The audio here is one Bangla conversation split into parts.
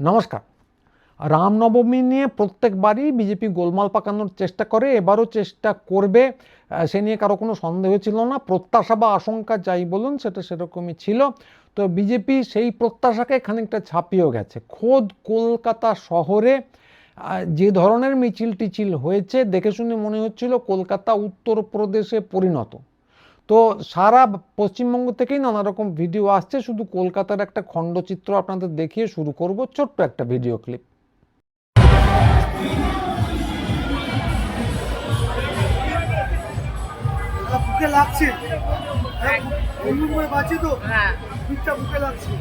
নমস্কার। রামনবমী নিয়ে প্রত্যেকবারই বিজেপি গোলমাল পাকানোর চেষ্টা করে, এবারও চেষ্টা করবে, সে নিয়ে কারো কোনো সন্দেহ ছিল না। প্রত্যাশা বা আশঙ্কা যাই বলুন সেটা সেরকমই ছিল। তো বিজেপি সেই প্রত্যাশাকে খানিকটা ছাপিয়েও গেছে। খোদ কলকাতা শহরে যে ধরনের মিছিল টিছিল হয়েছে দেখে শুনে মনে হচ্ছিল কলকাতা উত্তরপ্রদেশে পরিণত। তো সারা পশ্চিমবঙ্গ থেকেই নানা রকম ভিডিও আসছে, শুধু কলকাতার একটা খণ্ডচিত্র আপনাদের দেখিয়ে শুরু করব, ছোট্ট একটা ভিডিও ক্লিপ। বুকে লাগছে, বাঁচে তো, হ্যাঁ বুকে লাগছে।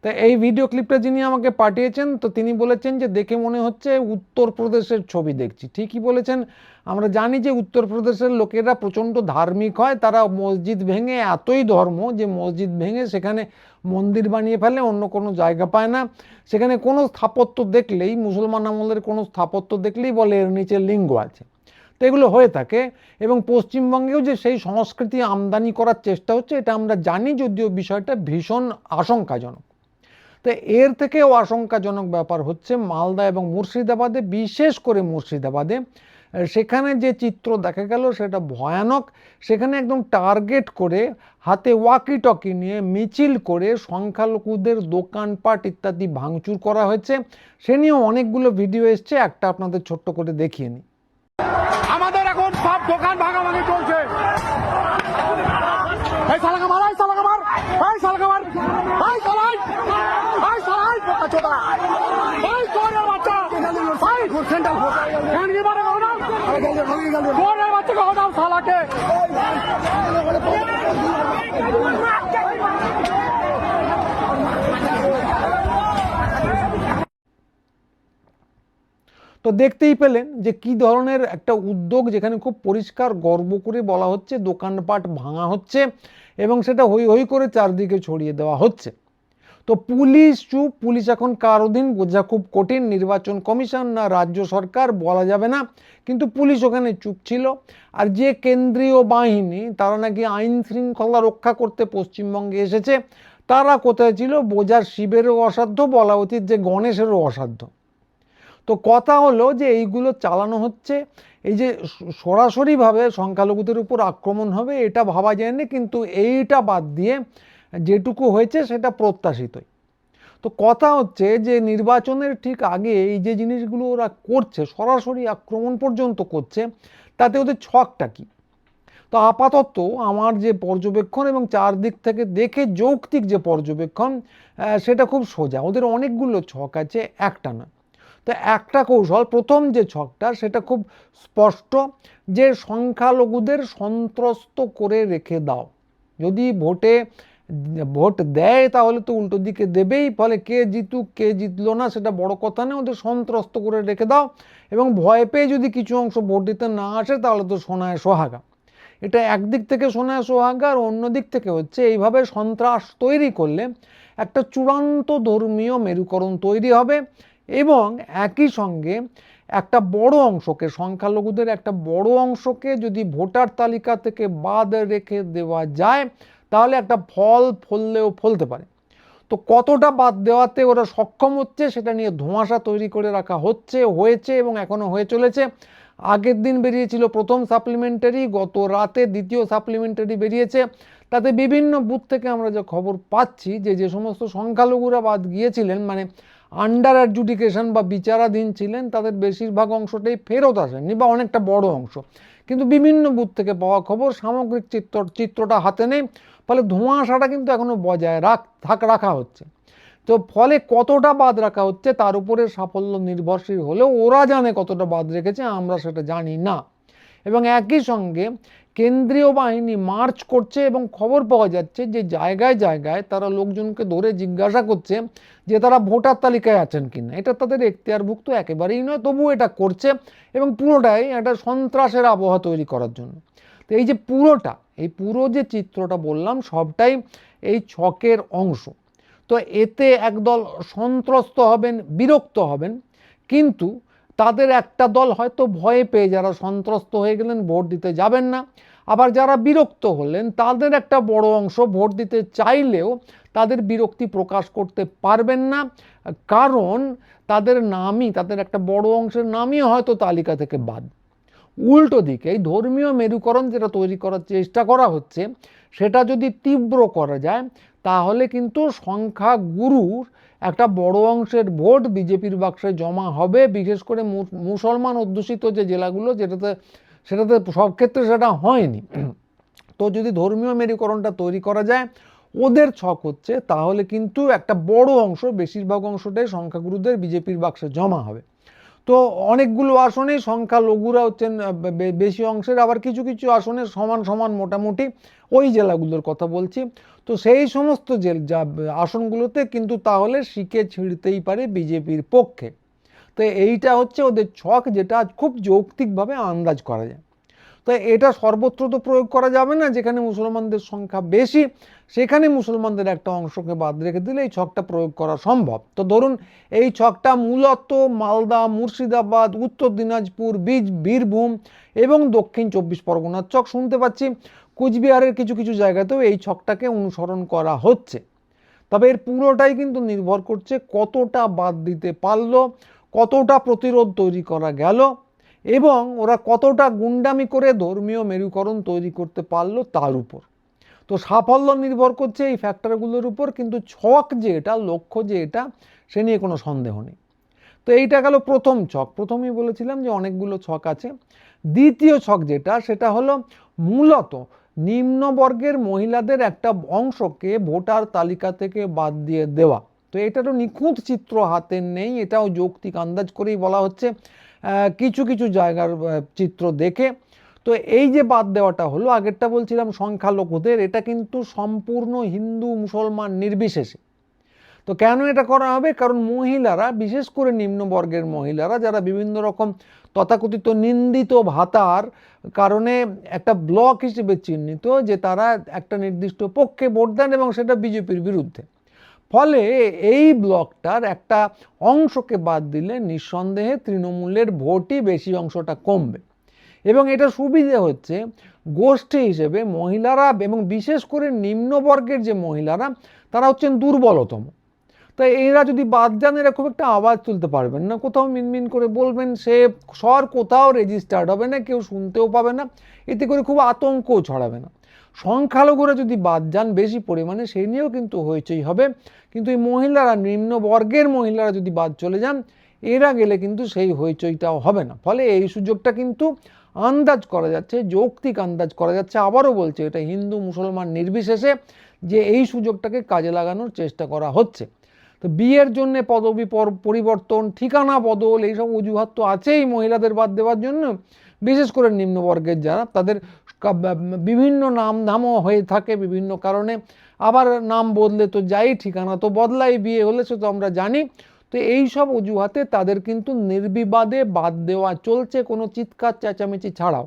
তো এই ভিডিও ক্লিপটা যিনি আমাকে পাঠিয়েছেন, তো তিনি বলেছেন যে দেখে মনে হচ্ছে উত্তরপ্রদেশের ছবি দেখছি। ঠিকই বলেছেন। আমরা জানি যে উত্তরপ্রদেশের লোকেরা প্রচণ্ড ধার্মিক হয়, তারা মসজিদ ভেঙে, এতই ধর্ম যে মসজিদ ভেঙে সেখানে মন্দির বানিয়ে ফেলে, অন্য কোনো জায়গা পায় না। সেখানে কোনো স্থাপত্য দেখলেই, মুসলমান আমলের কোনো স্থাপত্য দেখলেই বলে এর নিচে লিঙ্গ আছে। তো এগুলো হয়ে থাকে, এবং পশ্চিমবঙ্গেও যে সেই সংস্কৃতি আমদানি করার চেষ্টা হচ্ছে এটা আমরা জানি, যদিও বিষয়টা ভীষণ আশঙ্কাজনক। তো এর থেকেও আশঙ্কাজনক ব্যাপার হচ্ছে মালদা এবং মুর্শিদাবাদে, বিশেষ করে মুর্শিদাবাদে সেখানে যে চিত্র দেখা গেল সেটা ভয়ানক। সেখানে একদম টার্গেট করে হাতে ওয়াকি টকি নিয়ে মিছিল করে সংখ্যালঘুদের দোকানপাট ইত্যাদি ভাঙচুর করা হয়েছে। সে নিয়েও অনেকগুলো ভিডিও এসছে, একটা আপনাদের ছোট্ট করে দেখিয়ে নিই। আমাদের এখন সব দোকান ভাঙাভাঙি চলছে। এই শালাকে মার, এই শালাকে মার, এই শালাকে মার, এই শালাই, এই শালাই পোকা চোদা, এই চোরের বাচ্চা, এই সেন্ট্রাল ফ্যানকে মারে না, চোরের বাচ্চাকে হটাও শালাকে। তো দেখতেই পেলেন যে কি ধরনের একটা উদ্যোগ, যেখানে খুব পরিষ্কার গর্ব করে বলা হচ্ছে দোকানপাট ভাঙা হচ্ছে এবং সেটা হই হই করে চারদিকে ছড়িয়ে দেওয়া হচ্ছে। তো পুলিশ চুপ, পুলিশ এখন কার অধীন বোঝা খুব কঠিন, নির্বাচন কমিশন না রাজ্য সরকার বলা যাবে না, কিন্তু পুলিশ ওখানে চুপ ছিল। আর যে কেন্দ্রীয় বাহিনী, তারা নাকি আইন শৃঙ্খলা রক্ষা করতে পশ্চিমবঙ্গে এসেছে, তারা কোথায় ছিল বোঝার শিবেরও অসাধ্য, বলা উচিত যে গণেশেরও অসাধ্য। তো কথা হলো যে এইগুলো চালানো হচ্ছে, এই যে সরাসরিভাবে সংখ্যালঘুদের উপর আক্রমণ হবে এটা ভাবা যায়নি, কিন্তু এইটা বাদ দিয়ে যেটুকু হয়েছে সেটা প্রত্যাশিতই। তো কথা হচ্ছে যে নির্বাচনের ঠিক আগে এই যে জিনিসগুলো ওরা করছে, সরাসরি আক্রমণ পর্যন্ত করছে, তাতে ওদের ছকটা কি? তো আপাতত আমার যে পর্যবেক্ষণ এবং চারদিক থেকে দেখে যৌক্তিক যে পর্যবেক্ষণ, সেটা খুব সোজা। ওদের অনেকগুলো ছক আছে, একটা না। তো একটা কৌশল, প্রথম যে ছকটা সেটা খুব স্পষ্ট, যে সংখ্যালঘুদের সন্ত্রস্ত করে রেখে দাও। যদি ভোট দেয় তাহলে তো উল্টো দিকে দেবেই, ফলে কে জিতুক কে জিতলো না সেটা বড় কথা নেই, ওদের সন্ত্রস্ত করে রেখে দাও, এবং ভয় পেয়ে যদি কিছু অংশ ভোট দিতে না আসে তাহলে তো সোনায় সোহাগা। এটা একদিক থেকে সোনায় সোহাগা, আর অন্য দিক থেকে হচ্ছে এইভাবে সন্ত্রাস তৈরি করলে একটা চূড়ান্ত ধর্মীয় মেরুকরণ তৈরি হবে, এবং একই সঙ্গে একটা বড় অংশকে, সংখ্যালঘুদের একটা বড় অংশকে যদি ভোটার তালিকা থেকে বাদ রেখে দেওয়া যায় তাহলে একটা ফল ফললেও ফলতে পারে। তো কতটা বাদ দেওয়াতে ওরা সক্ষম হচ্ছে সেটা নিয়ে ধোঁয়াশা তৈরি করে রাখা হয়েছে এবং এখনো হয়ে চলেছে। আগের দিন বেরিয়েছিল প্রথম সাপ্লিমেন্টারি, গত রাতে দ্বিতীয় সাপ্লিমেন্টারি বেরিয়েছে। তাতে বিভিন্ন বুথ থেকে আমরা যে খবর পাচ্ছি যে সমস্ত সংখ্যালঘুরা বাদ গিয়েছিলেন, মানে আন্ডার অ্যাডজুডিকেশন বা বিচারাধীন ছিলেন, তাদের বেশিরভাগ অংশটাই ফেরত আসেনি বা অনেকটা বড় অংশ। কিন্তু বিভিন্ন বুথ থেকে পাওয়া খবর সামগ্রিক চিত্রটা হাতে নেই, ফলে ধোঁয়াশাটা কিন্তু এখনো বজায় রাখা হচ্ছে। তো ফলে কতটা বাদ রাখা হচ্ছে তার উপরে সাফল্য নির্ভরশীল হলেও ওরা জানে কতটা বাদ রেখেছে, আমরা সেটা জানি না। এবং একই সঙ্গে কেন্দ্রীয় বাহিনী মার্চ করছে এবং খবর পাওয়া যাচ্ছে যে জায়গায় জায়গায় তারা লোকজনকে ধরে জিজ্ঞাসা করছে যে তারা ভোটার তালিকায় আছেন কিনা। এটা তাদের এখতিয়ারভুক্ত একেবারেই নয়, তবুও এটা করছে, এবং পুরোটাই একটা সন্ত্রাসের আবহাওয়া তৈরি করার জন্য। তো এই যে পুরো যে চিত্রটা বললাম সবটাই এই ছকের অংশ। তো এতে একদল সন্ত্রস্ত হবেন, বিরক্ত হবেন, কিন্তু তাদের একটা দল হয়তো ভয়ে পেয়ে যারা সন্ত্রস্ত হয়ে গেলেন ভোট দিতে যাবেন না, আবার যারা বিরক্ত হলেন তাদের একটা বড় অংশ ভোট দিতে চাইলেও তাদের বিরক্তি প্রকাশ করতে পারবেন না, কারণ তাদের একটা বড় অংশের নামই হয়তো তালিকা থেকে বাদ। উল্টো দিকে এই ধর্মীয় মেরুকরণ যেটা তৈরি করার চেষ্টা করা হচ্ছে সেটা যদি তীব্র করা যায় তাহলে কিন্তু সংখ্যাগুরুর একটা বড় অংশের ভোট বিজেপির বাক্সে জমা হবে, বিশেষ করে মুসলমান অধ্যুষিত যে জেলাগুলো সেটাতে সব ক্ষেত্রে সেটা হয়নি। তো যদি ধর্মীয় মেরুকরণটা তৈরি করা যায়, ওদের ছক হচ্ছে, তাহলে কিন্তু একটা বড় অংশ, বেশিরভাগ অংশটাই সংখ্যাগুরুদের বিজেপির বাক্সে জমা হবে। তো অনেকগুলো আসনেই সংখ্যালঘুরা হচ্ছেন বেশি অংশের, আবার কিছু কিছু আসনে সমান সমান মোটামুটি ওই জেলাগুলোর কথা বলছি। তো সেই সমস্ত আসনগুলোতে কিন্তু তাহলে শিকে ছিঁড়তেই পারে বিজেপির পক্ষে। তো এইটা হচ্ছে ওদের ছক, যেটা খুব যৌক্তিকভাবে আন্দাজ করা যায়। তো এটা সর্বত্র তো প্রয়োগ করা যাবে না, যেখানে মুসলমানদের সংখ্যা বেশি সেখানে মুসলমানদের একটা অংশকে বাদ রেখে দিলে এই ছকটা প্রয়োগ করা সম্ভব। তো ধরুন এই ছকটা মূলত মালদা, মুর্শিদাবাদ, উত্তর দিনাজপুর, বীরভূম এবং দক্ষিণ 24 পরগনার ছক। শুনতে পাচ্ছি কুচবিহারের কিছু কিছু জায়গাতেও এই ছকটাকে অনুসরণ করা হচ্ছে। তবে এর পুরোটাই কিন্তু নির্ভর করছে কতটা বাদ দিতে পারলো, কতটা প্রতিরোধ তৈরি করা গেল এবং ওরা কতটা গুন্ডামি করে ধর্মীয় মেরুকরণ তৈরি করতে পারলো তার উপর। তো সাফল্য নির্ভর করছে এই ফ্যাক্টরগুলোর উপর, কিন্তু ছক যে এটা, লক্ষ্য যে এটা, সে নিয়ে কোনো সন্দেহ নেই। তো এইটা গেল প্রথম ছক। প্রথমেই বলেছিলাম যে অনেকগুলো ছক আছে। দ্বিতীয় ছক যেটা, সেটা হলো মূলত নিম্নবর্গের মহিলাদের একটা অংশকে ভোটার তালিকা থেকে বাদ দিয়ে দেওয়া। তো এটারও নিখুঁত চিত্র হাতে নেই, এটাও যৌক্তিক আন্দাজ করেই বলা হচ্ছে কিছু কিছু জায়গার চিত্র দেখে। তো এই যে বাদ দেওয়াটা হলো, আগেরটা বলছিলাম সংখ্যালঘুদের, এটা কিন্তু সম্পূর্ণ হিন্দু মুসলমান নির্বিশেষে। তো কেন এটা করা হবে? কারণ মহিলারা, বিশেষ করে নিম্নবর্গের মহিলারা, যারা বিভিন্ন রকম তথাকথিত নিন্দিত ভাতার কারণে একটা ব্লক হিসেবে চিহ্নিত, যে তারা একটা নির্দিষ্ট পক্ষে ভোট দেন এবং সেটা বিজেপির বিরুদ্ধে, ফলে এই ব্লকটার একটা অংশকে বাদ দিলে নিঃসন্দেহে তৃণমূলের ভোটই বেশি অংশটা কমবে। এবং এটা সুবিধে হচ্ছে গোষ্ঠী হিসেবে মহিলারা, এবং বিশেষ করে নিম্নবর্গের যে মহিলারা তারা হচ্ছেন দুর্বলতম। তাই এরা যদি বাদ যান, এরা খুব একটা আওয়াজ তুলতে পারবেন না, কোথাও মিনমিন করে বলবেন, সে স্বর কোথাও রেজিস্টার্ড হবে না, কেউ শুনতেও পাবে না, এতে করে খুব আতঙ্কও ছড়াবে না। সংখ্যালঘুরা যদি বাদ যান বেশি পরিমাণে, সেই নিয়েও কিন্তু হইচই হবে, কিন্তু এই মহিলারা, নিম্নবর্গের মহিলারা যদি বাদ চলে যান, এরা গেলে কিন্তু সেই হইচইটাও হবে না। ফলে এই সুযোগটা কিন্তু আন্দাজ করা যাচ্ছে, যৌক্তিক আন্দাজ করা যাচ্ছে, আবারও বলছে এটা হিন্দু মুসলমান নির্বিশেষে, যে এই সুযোগটাকে কাজে লাগানোর চেষ্টা করা হচ্ছে। তো বিয়ের জন্য পদবি পরিবর্তন, ঠিকানা বদল, এইসব অজুহাত তো আছেই মহিলাদের বাদ দেওয়ার জন্য। বিশেষ করে নিম্নবর্গের যারা, তাদের বিভিন্ন নাম ধামও হয়ে থাকে বিভিন্ন কারণে, আবার নাম বদলে তো যাই, ঠিকানা তো বদলাই, বিয়ে হলে সে তো আমরা জানি। তো এই সব অজুহাতে তাদের কিন্তু নির্বিবাদে বাদ দেওয়া চলছে, কোনো চিৎকার চেঁচামেচি ছাড়াও।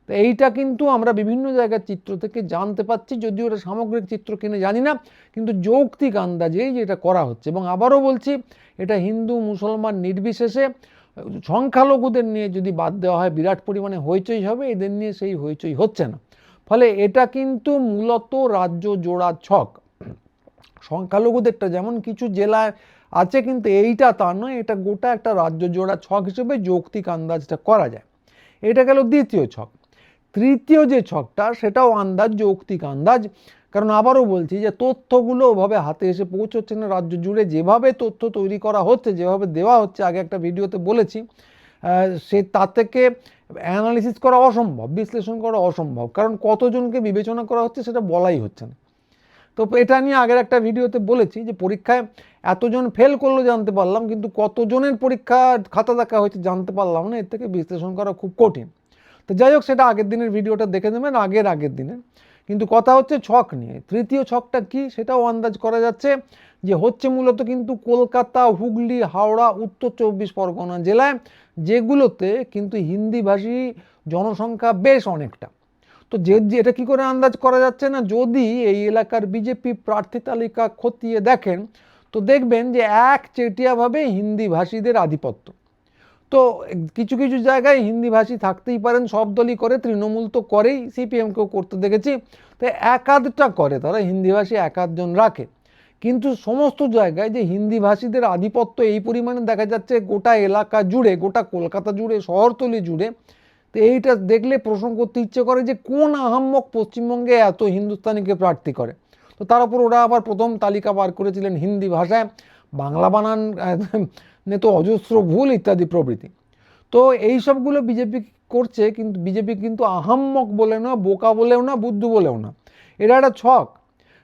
তো এইটা কিন্তু আমরা বিভিন্ন জায়গার চিত্র থেকে জানতে পাচ্ছি, যদিও এটা সামগ্রিক চিত্র কিনে জানি না, কিন্তু যৌক্তিক আন্দাজেই যেটা করা হচ্ছে। এবং আবারও বলছি, এটা হিন্দু মুসলমান নির্বিশেষে, সংখ্যালঘুদের নিয়ে যদি বাদ দেওয়া হয় বিরাট পরিমাণে হইচই হবে, এদের নিয়ে সেই হইচই হচ্ছে না। ফলে এটা কিন্তু মূলত রাজ্য জোড়া ছক। সংখ্যালঘুদেরটা যেমন কিছু জেলায় আছে, কিন্তু এইটা তা নয়, এটা গোটা একটা রাজ্য জোড়া ছক হিসেবে যৌক্তিক আন্দাজটা করা যায়। এটা গেল দ্বিতীয় ছক। তৃতীয় যে ছকটা, সেটাও আন্দাজ, যৌক্তিক আন্দাজ। কারণ আবারও বলছি যে তথ্যগুলো ওভাবে হাতে এসে পৌঁছচ্ছে না রাজ্য জুড়ে, যেভাবে তথ্য তৈরি করা হচ্ছে, যেভাবে দেওয়া হচ্ছে, আগে একটা ভিডিওতে বলেছি, তা থেকে অ্যানালিসিস করা অসম্ভব, বিশ্লেষণ করা অসম্ভব, কারণ কতজনকে বিবেচনা করা হচ্ছে সেটা বলাই হচ্ছে না। তো এটা নিয়ে আগের একটা ভিডিওতে বলেছি যে পরীক্ষায় এতজন ফেল করলো জানতে পারলাম, কিন্তু কতজনের পরীক্ষা খাতা দেখা হয়েছে জানতে পারলাম না, এর থেকে বিশ্লেষণ করা খুব কঠিন। তো যাই হোক, সেটা আগের দিনের ভিডিওটা দেখে নেবেন, আগের দিনের। কিন্তু কথা হচ্ছে ছক নিয়ে। তৃতীয় ছকটা কি, সেটাও আন্দাজ করা যাচ্ছে, যে হচ্ছে মূলত কিন্তু কলকাতা, হুগলি, হাওড়া, উত্তর 24 পরগনা জেলায়, যেগুলোতে কিন্তু হিন্দিভাষী জনসংখ্যা বেশ অনেকটা। তো যে এটা কি করে আন্দাজ করা যাচ্ছে না, যদি এই এলাকার বিজেপি প্রার্থী তালিকা খতিয়ে দেখেন তো দেখবেন যে একচেটিয়াভাবে হিন্দি ভাষীদের আধিপত্য। তো কিছু কিছু জায়গায় হিন্দিভাষী থাকতেই পারেন, সব দলই করে, তৃণমূল তো করেই, সিপিএমকেও করতে দেখেছি। তো একাধটা করে তারা, হিন্দিভাষী এক আধজন রাখে, কিন্তু সমস্ত জায়গায় যে হিন্দিভাষীদের আধিপত্য এই পরিমাণে দেখা যাচ্ছে গোটা এলাকা জুড়ে, গোটা কলকাতা জুড়ে, শহরতলি জুড়ে, তো এইটা দেখলে প্রশ্ন করতে ইচ্ছে করে যে কোন আহাম্মক পশ্চিমবঙ্গে এত হিন্দুস্তানিকে প্রার্থী করে। তো তার উপর ওরা আবার প্রথম তালিকা বার করেছিলেন হিন্দি ভাষায়, বাংলা বানান নে তো অজস্র ভুল ইত্যাদি প্রভৃতি। তো এই সবগুলো বিজেপি করছে, কিন্তু বিজেপি কিন্তু আহাম্মক বলে না, বোকা বলেও না, বুদ্ধু বলেও না, এটা একটা ছক।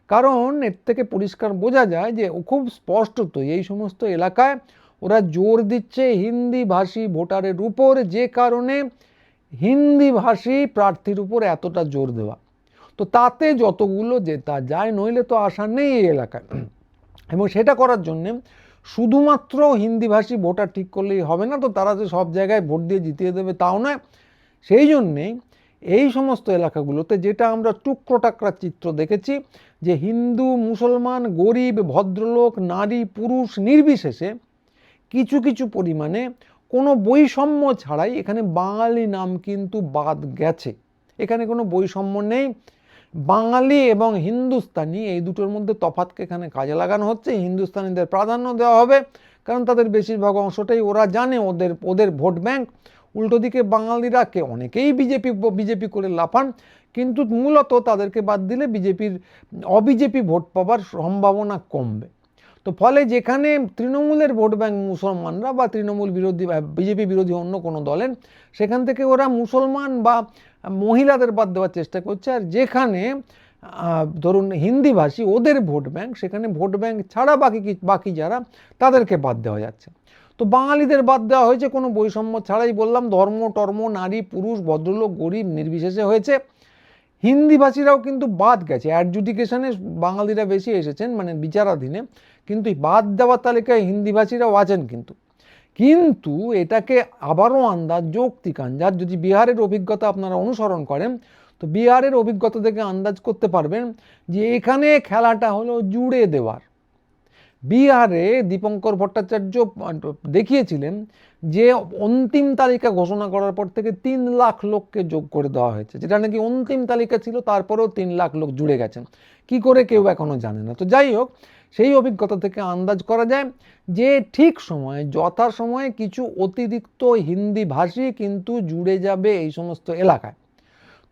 কারণ এর থেকে পরিষ্কার বোঝা যায় যে খুব স্পষ্টত এই সমস্ত এলাকায় ওরা জোর দিচ্ছে হিন্দি ভাষী ভোটারের উপর, যে কারণে হিন্দি ভাষী প্রার্থীর উপর এতটা জোর দেওয়া। তো তাতে যতগুলো জেতা যায়, নইলে তো আশা নেই এই এলাকায়। এবং সেটা করার জন্যে শুধুমাত্র হিন্দিভাষী ভোটার ঠিক করলেই হবে না, তো তারা যে সব জায়গায় ভোট দিয়ে জিতিয়ে দেবে তাও নয়। সেই জন্যেই এই সমস্ত এলাকাগুলোতে যেটা আমরা টুকরো টাকরা চিত্র দেখেছি, যে হিন্দু, মুসলমান, গরিব, ভদ্রলোক, নারী, পুরুষ নির্বিশেষে কিছু কিছু পরিমাণে কোনো বৈষম্য ছাড়াই এখানে বাঙালি নাম কিন্তু বাদ গেছে। এখানে কোনো বৈষম্য নেই। বাঙালি এবং হিন্দুস্তানি এই দুটোর মধ্যে তফাৎকে এখানে কাজে লাগানো হচ্ছে। হিন্দুস্তানিদের প্রাধান্য দেওয়া হবে, কারণ তাদের বেশিরভাগ অংশটাই ওরা জানে ওদের ভোট ব্যাংক। উল্টো দিকে বাঙালিরা অনেকেই বিজেপি করে লাফান, কিন্তু মূলত তাদেরকে বাদ দিলে অবিজেপি ভোট পাবার সম্ভাবনা কমবে। তো ফলে যেখানে তৃণমূলের ভোট ব্যাংক মুসলমানরা বা তৃণমূল বিরোধী বিজেপি বিরোধী অন্য কোনো দলের, সেখান থেকে ওরা মুসলমান বা মহিলাদের বাদ দেওয়ার চেষ্টা করছে। আর যেখানে ধরুন হিন্দিভাষী ওদের ভোট ব্যাংক, সেখানে ভোট ব্যাংক ছাড়া বাকি যারা তাদেরকে বাদ দেওয়া যাচ্ছে। তো বাঙালিদের বাদ দেওয়া হয়েছে কোনো বৈষম্য ছাড়াই, বললাম, ধর্ম টর্ম, নারী পুরুষ, ভদ্রলোক গরিব নির্বিশেষে হয়েছে। হিন্দিভাষীরাও কিন্তু বাদ গেছে, অ্যাডজুডিকেশনে বাঙালিরা বেশি এসেছেন, মানে বিচারাধীনে, কিন্তু বাদ দেওয়ার তালিকায় হিন্দিভাষীরাও আছেন। কিন্তু এটাকে আবারও আন্দাজ, যৌক্তিক আন্দাজ, যদি বিহারের অভিজ্ঞতা আপনারা অনুসরণ করেন তো বিহারের অভিজ্ঞতা থেকে আন্দাজ করতে পারবেন যে এখানে খেলাটা হলো জুড়ে দেওয়ার। বিহারে দীপঙ্কর ভট্টাচার্য দেখিয়েছিলেন যে অন্তিম তালিকা ঘোষণা করার পর থেকে 3 লাখ লোককে যোগ করে দেওয়া হয়েছে, যেটা নাকি অন্তিম তালিকা ছিল, তারপরেও 3 লাখ লোক জুড়ে গেছেন। কি করে কেউ এখনো জানে না। তো যাই হোক, সেই অভিজ্ঞতা থেকে আন্দাজ করা যায় যে ঠিক সময়ে, যথাসময়ে কিছু অতিরিক্ত হিন্দি ভাষী কিন্তু জুড়ে যাবে এই সমস্ত এলাকায়।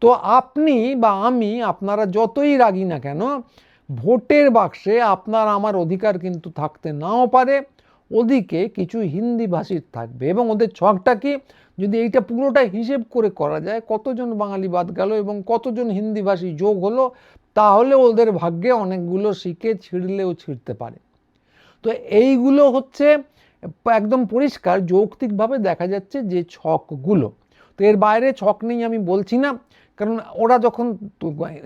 তো আপনি বা আমি, আপনারা যতই রাগি না কেন, ভোটের বাক্সে আপনার আমার অধিকার কিন্তু থাকতে নাও পারে, ওদিকে কিছু হিন্দি ভাষীর থাকবে। এবং ওদের ছকটা কি, যদি এইটা পুরোটা হিসেব করে করা যায়, কতজন বাঙালি বাদ গেল এবং কতজন হিন্দি ভাষী যোগ হলো, তাহলে ওদের ভাগ্যে অনেকগুলো শিখে ছিঁড়লেও ছিঁড়তে পারে। তো এইগুলো হচ্ছে একদম পরিষ্কার যৌক্তিকভাবে দেখা যাচ্ছে যে ছকগুলো। তো এর বাইরে ছক নেই আমি বলছি না, কারণ ওরা যখন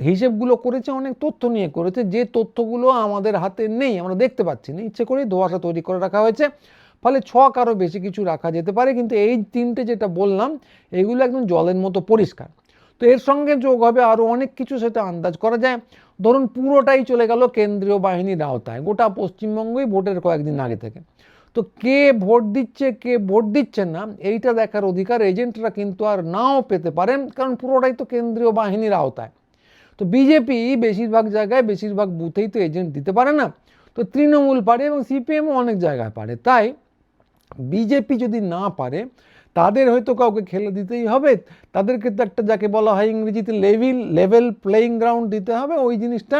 হিসেবগুলো করেছে অনেক তথ্য নিয়ে করেছে, যে তথ্যগুলো আমাদের হাতে নেই, আমরা দেখতে পাচ্ছি না, ইচ্ছে করেই ধোঁয়াশা তৈরি করে রাখা হয়েছে। ফলে ছক আরও বেশি কিছু রাখা যেতে পারে, কিন্তু এই তিনটে যেটা বললাম এগুলো একদম জলের মতো পরিষ্কার। তো এর সঙ্গে যোগ হবে আরও অনেক কিছু, সেটা আন্দাজ করা যায়। ধরুন পুরোটাই চলে গেল কেন্দ্রীয় বাহিনীর আওতায়, গোটা পশ্চিমবঙ্গই ভোটের কয়েকদিন আগে থেকে। তো কে ভোট দিচ্ছে, কে ভোট দিচ্ছে না, এইটা দেখার অধিকার এজেন্টরা কিন্তু আর নাও পেতে পারেন, কারণ পুরোটাই তো কেন্দ্রীয় বাহিনীর আওতায়। তো বিজেপি বেশিরভাগ জায়গায়, বেশিরভাগ বুথেই তো এজেন্ট দিতে পারে না। তো তৃণমূল পারে এবং সিপিএমও অনেক জায়গায় পারে। তাই বিজেপি যদি না পারে, তাদের হয়তো কাউকে খেলে দিতেই হবে। তাদেরকে তো একটা, যাকে বলা হয় ইংরেজিতে লেভেল প্লেয়িং গ্রাউন্ড দিতে হবে। ওই জিনিসটা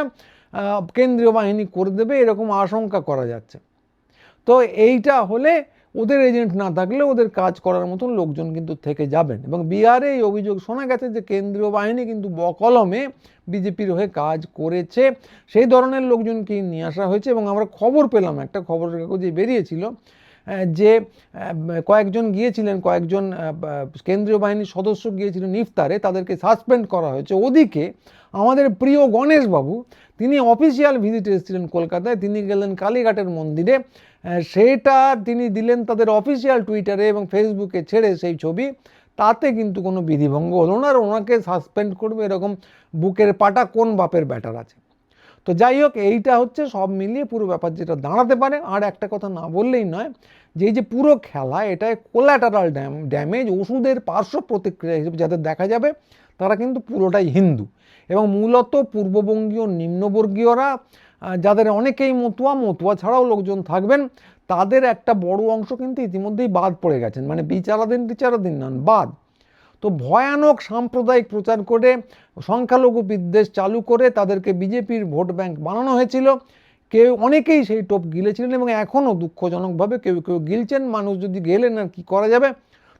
কেন্দ্রীয় বাহিনী করে দেবে, এরকম আশঙ্কা করা যাচ্ছে। তো এইটা হলে ওদের এজেন্ট না থাকলে ওদের কাজ করার মতন লোকজন কিন্তু থেকে যাবেন। এবং বিহারে এই অভিযোগ শোনা গেছে যে কেন্দ্রীয় বাহিনী কিন্তু বকলমে বিজেপির হয়ে কাজ করেছে, সেই ধরনের লোকজনকে নিয়ে আসা হয়েছে। এবং আমরা খবর পেলাম, একটা খবরের কাগজে বেরিয়েছিল যে কয়েকজন কেন্দ্রীয় বাহিনীর সদস্য গিয়েছিলেন ইফতারে, তাদেরকে সাসপেন্ড করা হয়েছে। ওদিকে আমাদের প্রিয় গণেশবাবু, তিনি অফিসিয়াল ভিজিটে এসেছিলেন কলকাতায়, তিনি গেলেন কালীঘাটের মন্দিরে, সেটা তিনি দিলেন তাদের অফিসিয়াল টুইটারে এবং ফেসবুকে ছেড়ে সেই ছবি। তাতে কিন্তু কোনো বিধিভঙ্গ হলো না, আর ওনাকে সাসপেন্ড করবে এরকম বুকের পাটা কোন বাপের ব্যাটার আছে। তো যাই হোক, এইটা হচ্ছে সব মিলিয়ে পুরো ব্যাপার যেটা দাঁড়াতে পারে। আর একটা কথা না বললেই নয়, যে এই যে পুরো খেলা, এটায় কোল্যাটারাল ড্যামেজ, ওষুধের পার্শ্ব প্রতিক্রিয়া হিসেবে যাদের দেখা যাবে তারা কিন্তু পুরোটাই হিন্দু, এবং মূলত পূর্ববঙ্গীয় নিম্নবর্গীয়রা, যাদের অনেকেই মতুয়া ছাড়াও লোকজন থাকবেন, তাদের একটা বড় অংশ কিন্তু ইতিমধ্যেই বাদ পড়ে গেছেন, মানে বিচারাধীন নন, বাদ। তো ভয়ানক সাম্প্রদায়িক প্রচার করে, সংখ্যালঘু বিদ্বেষ চালু করে তাদেরকে বিজেপির ভোট ব্যাংক বানানো হয়েছিল। অনেকেই সেই টোপ গিলেছিলেন, এবং এখনও দুঃখজনকভাবে কেউ গিলছেন। মানুষ যদি গেলেন আর কি করা যাবে,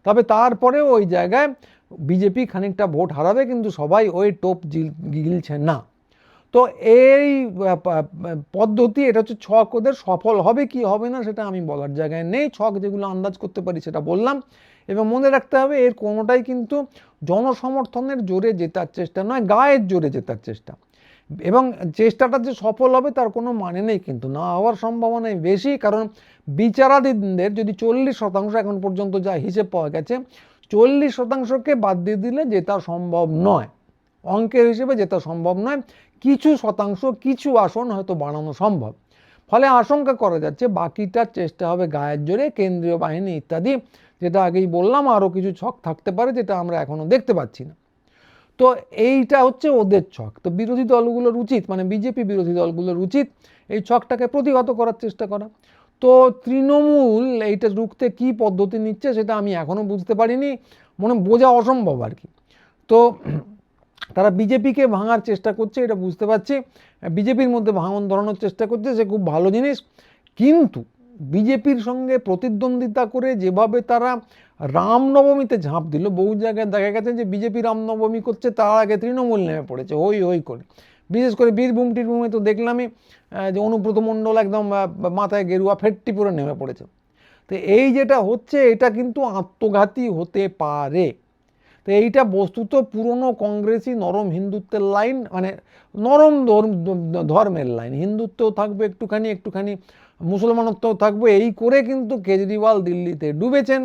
তবে তারপরেও ওই জায়গায় বিজেপি খানিকটা ভোট হারাবে, কিন্তু সবাই ওই টোপ গিলছে না। তো এই পদ্ধতি, এটা হচ্ছে ছক, ওদের সফল হবে কি হবে না সেটা আমি বলার জায়গায় নেই। ছক যেগুলো আন্দাজ করতে পারি সেটা বললাম, এবং মনে রাখতে হবে এর কোনোটাই কিন্তু জনসমর্থনের জোরে জেতার চেষ্টা নয়, গায়ের জোরে জেতার চেষ্টা। এবং চেষ্টাটা যে সফল হবে তার কোনো মানে নেই, কিন্তু না হওয়ার সম্ভাবনাই বেশি। কারণ বিচারাধীনদের যদি 40% এখন পর্যন্ত যা হিসেব পাওয়া গেছে, 40%কে বাদ দিয়ে দিলে জেতা সম্ভব নয়, অঙ্কের হিসেবে জেতা সম্ভব নয়। কিছু শতাংশ, কিছু আসন হয়তো বাড়ানো সম্ভব। ফলে আশঙ্কা করা যাচ্ছে বাকিটার চেষ্টা হবে গায়ের জোরে, কেন্দ্রীয় বাহিনী ইত্যাদি, যেটা আগেই বললাম। আরও কিছু ছক থাকতে পারে যেটা আমরা এখনও দেখতে পাচ্ছি না। তো এইটা হচ্ছে ওদের ছক। তো বিরোধী দলগুলোর উচিত, মানে বিজেপি বিরোধী দলগুলোর উচিত এই ছকটাকে প্রতিহত করার চেষ্টা করা। তো তৃণমূল এইটা রুখতে কী পদ্ধতি নিচ্ছে সেটা আমি এখনও বুঝতে পারিনি, বোঝা অসম্ভব আর কি। তো তারা বিজেপিকে ভাঙার চেষ্টা করছে, এটা বুঝতে পারছি। বিজেপির মধ্যে ভাঙন ধরানোর চেষ্টা করছে, সে খুব ভালো জিনিস। কিন্তু বিজেপির সঙ্গে প্রতিদ্বন্দ্বিতা করে যেভাবে তারা রামনবমীতে ঝাঁপ দিল, বহু জায়গায় দেখা গেছে যে বিজেপি রামনবমী করছে, তার আগে তৃণমূল নেমে পড়েছে হই করে। বিশেষ করে বীরভূমে তো দেখলামই যে অনুব্রত মণ্ডল একদম মাথায় গেরুয়া ফেট্টি পরে নেমে পড়েছে। তো এই যেটা হচ্ছে, এটা কিন্তু আত্মঘাতী হতে পারে। তো এইটা বস্তুত পুরনো কংগ্রেসি নরম হিন্দুত্বের লাইন, মানে নরম ধর্মের লাইন। হিন্দুত্বও থাকবে একটুখানি মুসলমানত্বও থাকবে, এই করে কিন্তু কেজরিওয়াল দিল্লিতে ডুবেছেন।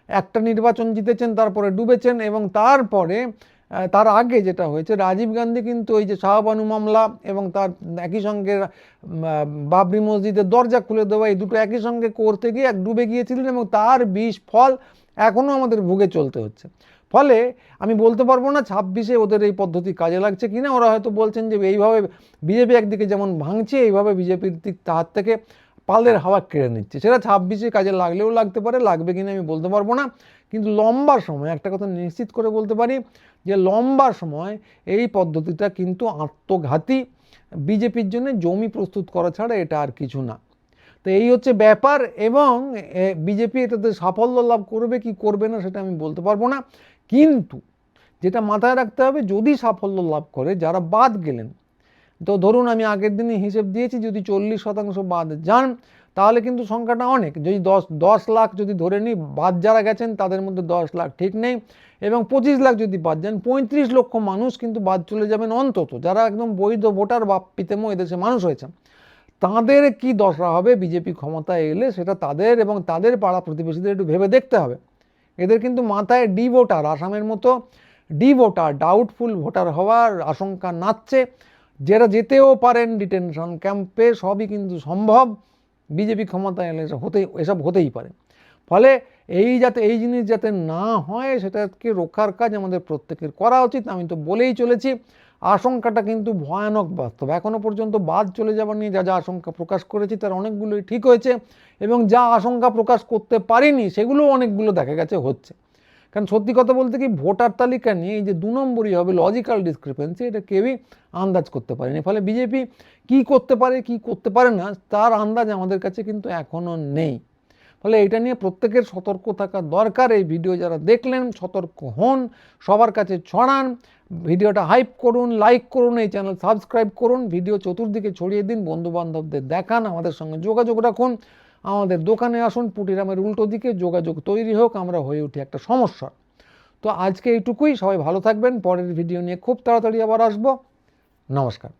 একটা নির্বাচন জিতেছেন, তারপরে ডুবেছেন। এবং তারপরে তার আগে যেটা হয়েছে, রাজীব গান্ধী কিন্তু ওই যে শাহবানু মামলা এবং তার একই সঙ্গে বাবরি মসজিদের দরজা খুলে দেওয়া, এই দুটো একই সঙ্গে করতে গিয়ে ডুবে গিয়েছিলেন, এবং তার বিষ ফল এখনও আমাদের ভুগে চলতে হচ্ছে। ফলে আমি বলতে পারবো না 26-এ ওদের এই পদ্ধতি কাজে লাগছে কিনা। ওরা হয়তো বলছেন যে এইভাবে বিজেপি একদিকে যেমন ভাঙছে, এইভাবে বিজেপির হাত থেকে পালের হাওয়া কেড়ে নিচ্ছে। সেটা 26-এ কাজে লাগলেও লাগতে পারে, লাগবে কিনা আমি বলতে পারবো না। কিন্তু লম্বা সময় একটা কথা নিশ্চিত করে বলতে পারি, যে লম্বা সময় এই পদ্ধতিটা কিন্তু আত্মঘাতী, বিজেপির জন্য জমি প্রস্তুত করা ছাড়া এটা আর কিছু না। তো এই হচ্ছে ব্যাপার। এবং বিজেপি এটাতে সাফল্য লাভ করবে কি করবে না সেটা আমি বলতে পারবো না। কিন্তু যেটা মাথায় রাখতে হবে, যদি সাফল্য লাভ করে, যারা বাদ গেলেন, তো ধরুন আমি আগের দিনই হিসেব দিয়েছি, যদি 40% বাদ যান তাহলে কিন্তু সংখ্যাটা অনেক। যদি 10 লাখ যদি ধরে নিই বাদ যারা গেছেন, তাদের মধ্যে 10 লাখ ঠিক নেই, এবং 25 লাখ যদি বাদ যান, 35 লক্ষ মানুষ কিন্তু বাদ চলে যাবেন অন্তত, যারা একদম বৈধ ভোটার, বাপ পিতামহ এদেশে মানুষ হয়েছেন। তাদের কি দশা হবে বিজেপি ক্ষমতায় এলে, সেটা তাদের এবং তাদের পাড়া প্রতিবেশীদের একটু ভেবে দেখতে হবে। এদের কিন্তু মাথায় ডি ভোটার, আসামের মতো ডি ভোটার, ডাউটফুল ভোটার হওয়ার আশঙ্কা নাচছে। যারা যেতেও পারেন ডিটেনশন ক্যাম্পে, সবই কিন্তু সম্ভব। বিজেপি ক্ষমতায় এলে এসব হতেই পারে। ফলে এই জিনিস যাতে না হয়, সেটাকে রক্ষার কাজ আমাদের প্রত্যেকের করা উচিত। আমি তো বলেই চলেছি, আশঙ্কাটা কিন্তু ভয়ানক বাস্তব। এখনও পর্যন্ত বাদ চলে যাওয়ার নিয়ে যা আশঙ্কা প্রকাশ করেছি তার অনেকগুলোই ঠিক হয়েছে, এবং যা আশঙ্কা প্রকাশ করতে পারিনি সেগুলো অনেকগুলো দেখা গেছে হচ্ছে। কারণ সত্যি কথা বলতে কি, ভোটার তালিকা নিয়ে এই যে 2 নম্বরই হবে লজিক্যাল ডিসক্রিপেন্সি, এটা কেউই আন্দাজ করতে পারেনি। ফলে বিজেপি কি করতে পারে কি করতে পারে না তার আন্দাজ আমাদের কাছে কিন্তু এখনও নেই। ফলে এটা নিয়ে প্রত্যেকের সতর্ক থাকা দরকার। এই ভিডিও যারা দেখলেন সতর্ক হন, সবার কাছে ছড়ান, ভিডিওটা হাইপ করুন, লাইক করুন, এই চ্যানেল সাবস্ক্রাইব করুন, ভিডিও চতুর্দিকে ছড়িয়ে দিন, বন্ধুবান্ধবদের দেখান, আমাদের সঙ্গে যোগাযোগ রাখুন, আমাদের দোকানে আসুন। পুটিরামের উল্টো দিকে যোগাযোগ তৈরি হোক, আমরা হয়ে উঠি একটা সমস্যা। তো আজকে এইটুকুই, সবাই ভালো থাকবেন। পরের ভিডিও নিয়ে খুব তাড়াতাড়ি আবার আসবো। নমস্কার।